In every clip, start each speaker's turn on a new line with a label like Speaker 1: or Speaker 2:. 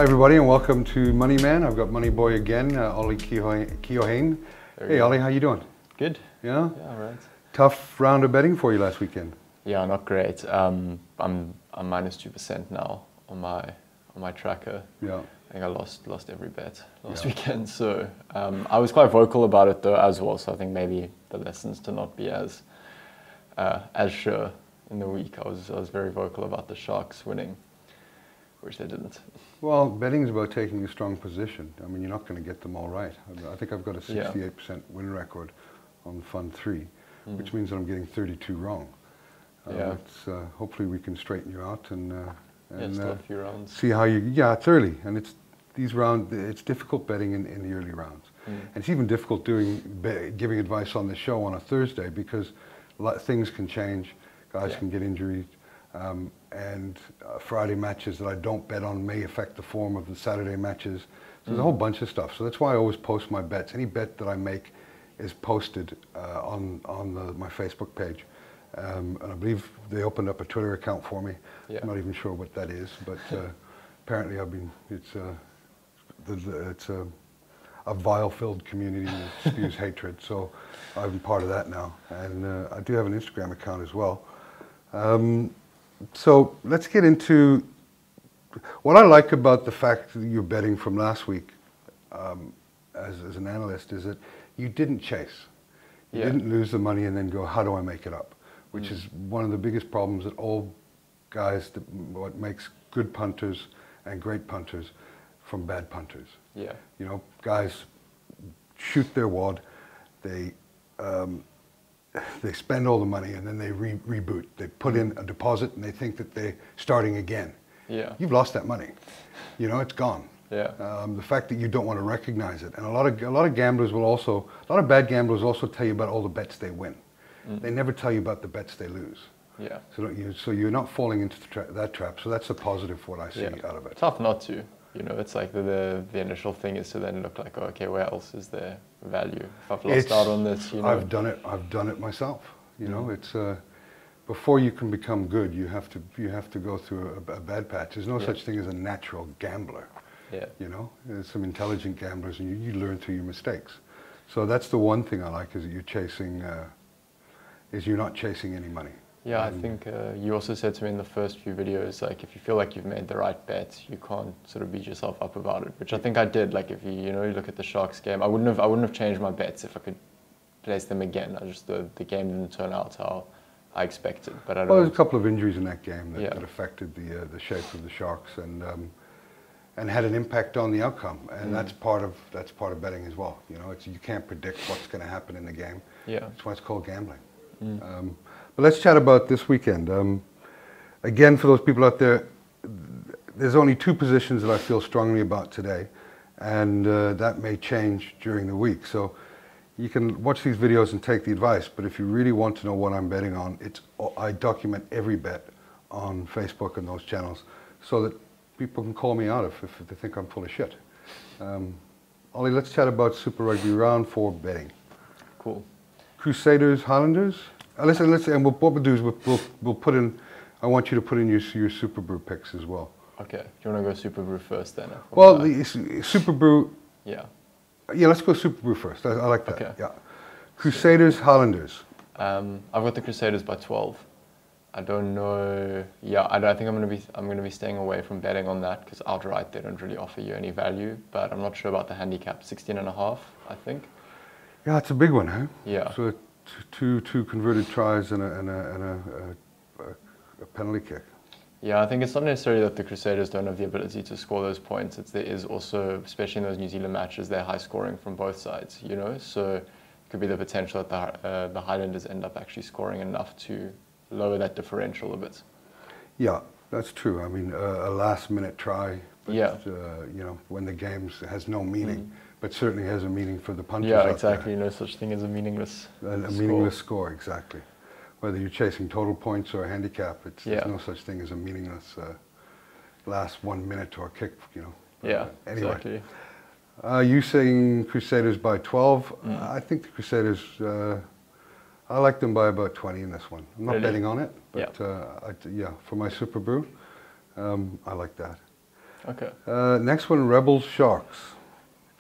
Speaker 1: Hi everybody and welcome to MoneyMan. I've got Money Boy again, Ollie Keohane. Hey Ollie, how you doing?
Speaker 2: Good.
Speaker 1: Yeah?
Speaker 2: Yeah, all right.
Speaker 1: Tough round of betting for you last weekend.
Speaker 2: Yeah, not great. I'm minus 2% now on my tracker.
Speaker 1: Yeah.
Speaker 2: I think I lost every bet last weekend. So I was quite vocal about it though as well. So I think maybe the lessons to not be as sure in the week. I was very vocal about the Sharks winning, which they didn't.
Speaker 1: Well, betting is about taking a strong position. I mean, you're not going to get them all right. I think I've got a 68% win record on Fund 3, which means that I'm getting 32 wrong. Hopefully we can straighten you out and
Speaker 2: still a few rounds.
Speaker 1: See how you. Yeah, it's early, and it's difficult betting in the early rounds. And it's even difficult giving advice on the show on a Thursday because things can change, guys can get injured. And Friday matches that I don't bet on may affect the form of the Saturday matches. So there's a whole bunch of stuff. So that's why I always post my bets. Any bet that I make is posted on my Facebook page. And I believe they opened up a Twitter account for me. Yeah. I'm not even sure what that is, but apparently it's a vile-filled community that spews hatred. So I'm part of that now. And I do have an Instagram account as well. So let's get into what I like about the fact that you're betting from last week as an analyst is that you didn't chase. You didn't lose the money and then go, how do I make it up? Which is one of the biggest problems that all guys, what makes good punters and great punters from bad punters. Yeah. You know, guys shoot their wad, they spend all the money and then they reboot. They put in a deposit and they think that they're starting again. Yeah. You've lost that money. You know, it's gone. Yeah. The fact that you don't want to recognize it. And a lot of gamblers will also, a lot of bad gamblers also tell you about all the bets they win. They never tell you about the bets they lose. Yeah. So you're not falling into that trap. So that's a positive for what I see out of it.
Speaker 2: Tough not to. You know, it's like the initial thing is to then look like, oh, okay, where else is there value? If I've lost out on this, you know.
Speaker 1: I've done it myself. You know, it's before you can become good, you have to go through a bad patch. There's no such thing as a natural gambler. Yeah. You know, there's some intelligent gamblers, and you learn through your mistakes. So that's the one thing I like is that you're not chasing any money.
Speaker 2: Yeah, I think you also said to me in the first few videos, like if you feel like you've made the right bet, you can't sort of beat yourself up about it, which I think I did. Like if you look at the Sharks game, I wouldn't have changed my bets if I could place them again. The game didn't turn out how I expected. But I don't.
Speaker 1: Well, there's a couple of injuries in that game that affected the shape of the Sharks and had an impact on the outcome. And that's part of betting as well. You know, you can't predict what's going to happen in the game. Yeah, that's why it's called gambling. But let's chat about this weekend. Again, for those people out there, there's only two positions that I feel strongly about today, and that may change during the week. So you can watch these videos and take the advice, but if you really want to know what I'm betting on, I document every bet on Facebook and those channels so that people can call me out if they think I'm full of shit. Ollie, let's chat about Super Rugby round 4 betting.
Speaker 2: Cool.
Speaker 1: Crusaders, Highlanders. Listen, and what we'll do is we'll put in. I want you to put in your Super Brew picks as well. Okay.
Speaker 2: Do you want to go Super Brew first then?
Speaker 1: Well, the Super Brew.
Speaker 2: Yeah.
Speaker 1: Yeah, let's go Super Brew first. I like that.
Speaker 2: Okay.
Speaker 1: Yeah. Crusaders, Highlanders.
Speaker 2: I've got the Crusaders by 12. I don't know. Yeah, I think I'm going to be staying away from betting on that because outright they don't really offer you any value. But I'm not sure about the handicap. 16.5, I think.
Speaker 1: Yeah, it's a big one, huh?
Speaker 2: Yeah.
Speaker 1: So two converted tries and a penalty kick.
Speaker 2: Yeah, I think it's not necessarily that the Crusaders don't have the ability to score those points. There is also, especially in those New Zealand matches, they're high scoring from both sides, you know? So it could be the potential that the Highlanders end up actually scoring enough to lower that differential a bit.
Speaker 1: Yeah, that's true. I mean, a last-minute try, but, you know, when the game has no meaning, but certainly has a meaning for the punters.
Speaker 2: Yeah, exactly. No such thing as a meaningless
Speaker 1: score. Meaningless score, exactly. Whether you're chasing total points or a handicap, there's no such thing as a meaningless last 1 minute or kick, you know.
Speaker 2: Yeah,
Speaker 1: anyway.
Speaker 2: exactly.
Speaker 1: You saying Crusaders by 12? I think the Crusaders, I like them by about 20 in this one. I'm not betting on it, but yeah, for my Super Brew, I like that.
Speaker 2: Okay.
Speaker 1: Next one, Rebels Sharks.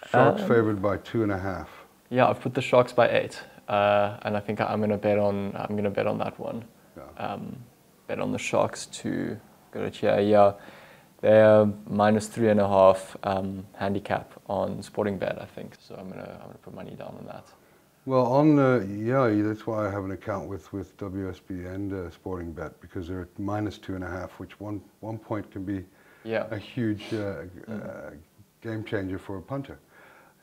Speaker 1: Sharks favoured by 2.5.
Speaker 2: Yeah, I've put the Sharks by 8, and I think I'm gonna bet on that one.
Speaker 1: Yeah.
Speaker 2: Bet on the Sharks to go to here. Yeah, they're -3.5 handicap on Sporting Bet, I think. So I'm gonna put money down on that.
Speaker 1: Well, that's why I have an account with WSB and Sporting Bet, because they're at -2.5, which one point can be a huge game changer for a punter.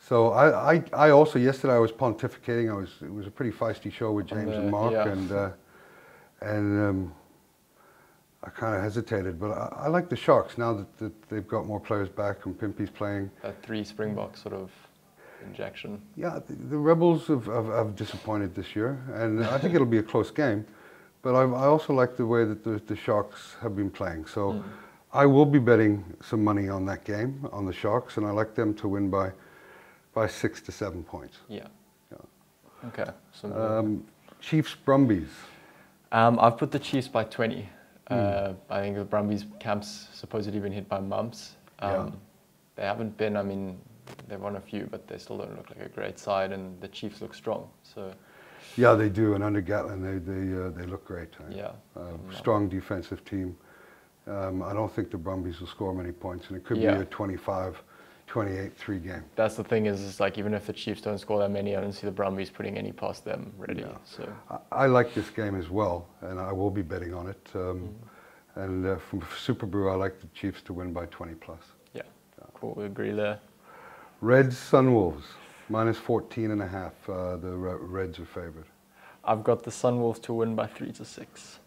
Speaker 1: So I also, yesterday I was pontificating. It was a pretty feisty show with James and Mark, and I kind of hesitated, but I like the Sharks now that they've got more players back and Pimpy's playing.
Speaker 2: That 3 Springbok sort of injection.
Speaker 1: Yeah, the Rebels have disappointed this year, and I think it'll be a close game. But I also like the way that the Sharks have been playing. So I will be betting some money on that game, on the Sharks, and I like them to win by 6 to 7 points.
Speaker 2: Yeah. Okay. So
Speaker 1: Chiefs Brumbies.
Speaker 2: I've put the Chiefs by 20. I think the Brumbies camp's supposedly been hit by mumps. They haven't been. I mean, they've won a few, but they still don't look like a great side, and the Chiefs look strong. So.
Speaker 1: Yeah, they do, and under Gatlin, they look great.
Speaker 2: Yeah.
Speaker 1: Strong defensive team. I don't think the Brumbies will score many points, and it could be a 25-28-3 game.
Speaker 2: That's the thing is like even if the Chiefs don't score that many, I don't see the Brumbies putting any past them really.
Speaker 1: Yeah.
Speaker 2: So
Speaker 1: I like this game as well, and I will be betting on it. And from Super Brew, I like the Chiefs to win by 20+.
Speaker 2: Yeah, cool. We agree there.
Speaker 1: Reds Sunwolves -14.5. The Reds are favoured.
Speaker 2: I've got the Sunwolves to win by 3 to 6.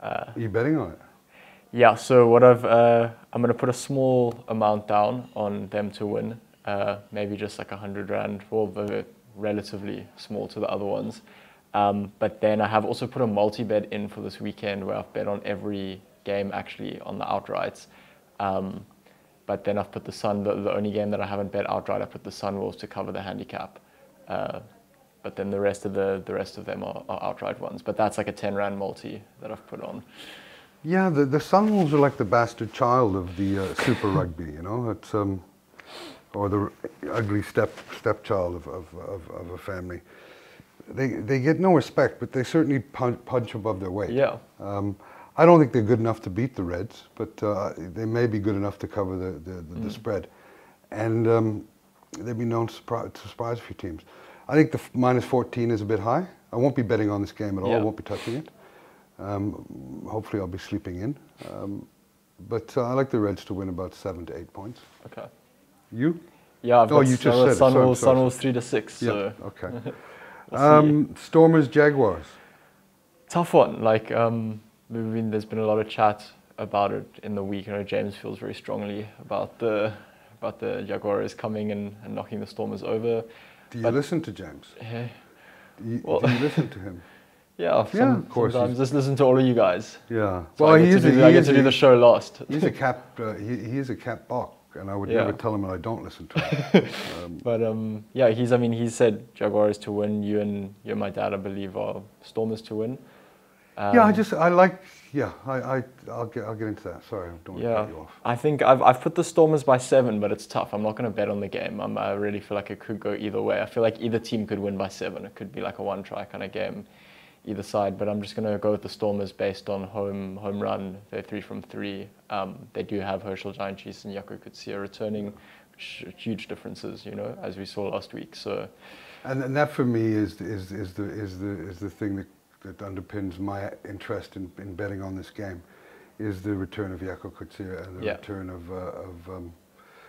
Speaker 1: Are you betting on it?
Speaker 2: Yeah, so what I'm going to put a small amount down on them to win, maybe just like 100 Rand, well, relatively small to the other ones. But then I have also put a multi-bet in for this weekend where I've bet on every game actually on the outrights. But then I've put the only game that I haven't bet outright, I put the Sunwolves to cover the handicap. But then the rest of them are outright ones. But that's like a 10 Rand multi that I've put on.
Speaker 1: Yeah, the Sunwolves are like the bastard child of the Super Rugby, you know. It's or the ugly stepchild of a family. They get no respect, but they certainly punch above their weight.
Speaker 2: Yeah.
Speaker 1: I don't think they're good enough to beat the Reds, but they may be good enough to cover the spread. And they've been known to surprise a few teams. I think the -14 is a bit high. I won't be betting on this game at all. I won't be touching it. Hopefully I'll be sleeping in. But I like the Reds to win about 7 to 8 points.
Speaker 2: Okay.
Speaker 1: You?
Speaker 2: Yeah, I've got
Speaker 1: you just said
Speaker 2: Sunwolves 3 to 6.
Speaker 1: Yeah,
Speaker 2: So.
Speaker 1: okay. Stormers Jaguars.
Speaker 2: Tough one. Like, there's been a lot of chat about it in the week. I know James feels very strongly about the Jaguars coming and knocking the Stormers over.
Speaker 1: Do you listen to James? Do you listen to him?
Speaker 2: Yeah, of course. Sometimes just listen to all of you guys.
Speaker 1: Yeah.
Speaker 2: So well, I get to do the show last.
Speaker 1: He's a cap. He is a cap bok, and I would never tell him that I don't listen to him.
Speaker 2: But yeah, he said Jaguars to win. You and my dad, I believe, are Stormers to win.
Speaker 1: I'll get into that. Sorry, I don't want to cut you off.
Speaker 2: I think I've put the Stormers by 7, but it's tough. I'm not going to bet on the game. I really feel like it could go either way. I feel like either team could win by 7. It could be like a one-try kind of game, either side. But I'm just going to go with the Stormers based on home run. They're 3 from 3. They do have Herschel Giant Cheese and Jaco Kutsia returning, huge differences, you know, as we saw last week. So,
Speaker 1: and that for me is the thing that underpins my interest in betting on this game, is the return of Jaco Kutsia and the return of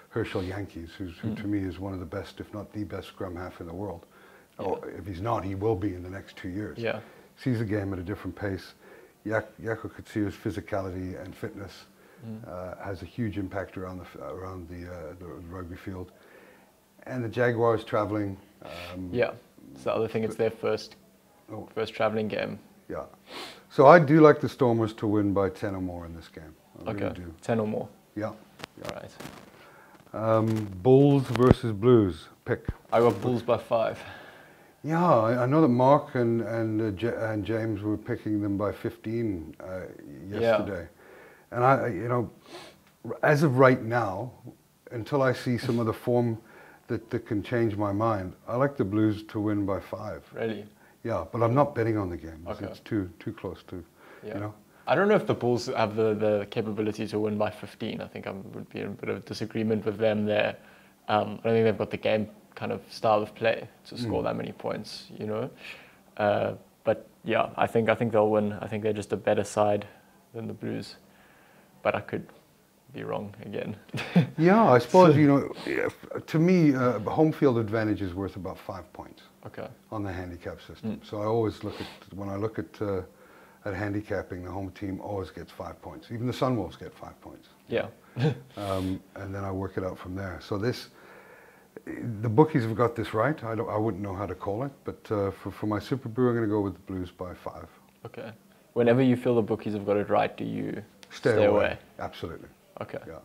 Speaker 1: Herschel Yankees, who to me is one of the best, if not the best, scrum half in the world. Or if he's not, he will be in the next 2 years.
Speaker 2: Yeah.
Speaker 1: Sees the game at a different pace. Jaco Kutsia's physicality and fitness has a huge impact around the rugby field. And the Jaguars travelling.
Speaker 2: It's the other thing. It's their first travelling game.
Speaker 1: Yeah. So I do like the Stormers to win by 10 or more in this game. I really do.
Speaker 2: 10 or more.
Speaker 1: Yeah.
Speaker 2: All right.
Speaker 1: Bulls versus Blues. Pick.
Speaker 2: I got Bulls by 5.
Speaker 1: Yeah, I know that Mark and James were picking them by 15 yesterday, and as of right now, until I see some of the form that can change my mind, I like the Blues to win by 5.
Speaker 2: Really?
Speaker 1: Yeah, but I'm not betting on the game.
Speaker 2: Okay.
Speaker 1: It's too close to,
Speaker 2: Yeah.
Speaker 1: you know.
Speaker 2: I don't know if the Bulls have the capability to win by 15. I think I would be in a bit of disagreement with them there. I don't think they've got the game kind of style of play to score that many points, you know. But yeah, I think they'll win. I think they're just a better side than the Blues. But I could be wrong again.
Speaker 1: Yeah, I suppose, you know, to me, home field advantage is worth about 5 points.
Speaker 2: Okay.
Speaker 1: On the handicap system. So I always look at, when I look at handicapping, the home team always gets 5 points. Even the Sunwolves get 5 points.
Speaker 2: Yeah.
Speaker 1: And then I work it out from there. So the bookies have got this right. I wouldn't know how to call it, but for my Super Brew, I'm going to go with the Blues by 5.
Speaker 2: Okay. Whenever you feel the bookies have got it right, do you stay away?
Speaker 1: Absolutely.
Speaker 2: Okay.
Speaker 1: Yeah,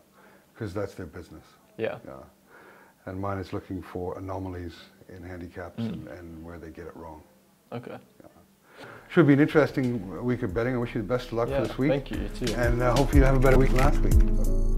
Speaker 1: because that's their business.
Speaker 2: Yeah.
Speaker 1: Yeah. And mine is looking for anomalies in handicaps and where they get it wrong.
Speaker 2: Okay.
Speaker 1: Yeah. Should be an interesting week of betting. I wish you the best of luck for this week.
Speaker 2: Thank you. You too.
Speaker 1: And hopefully you have a better week than last week.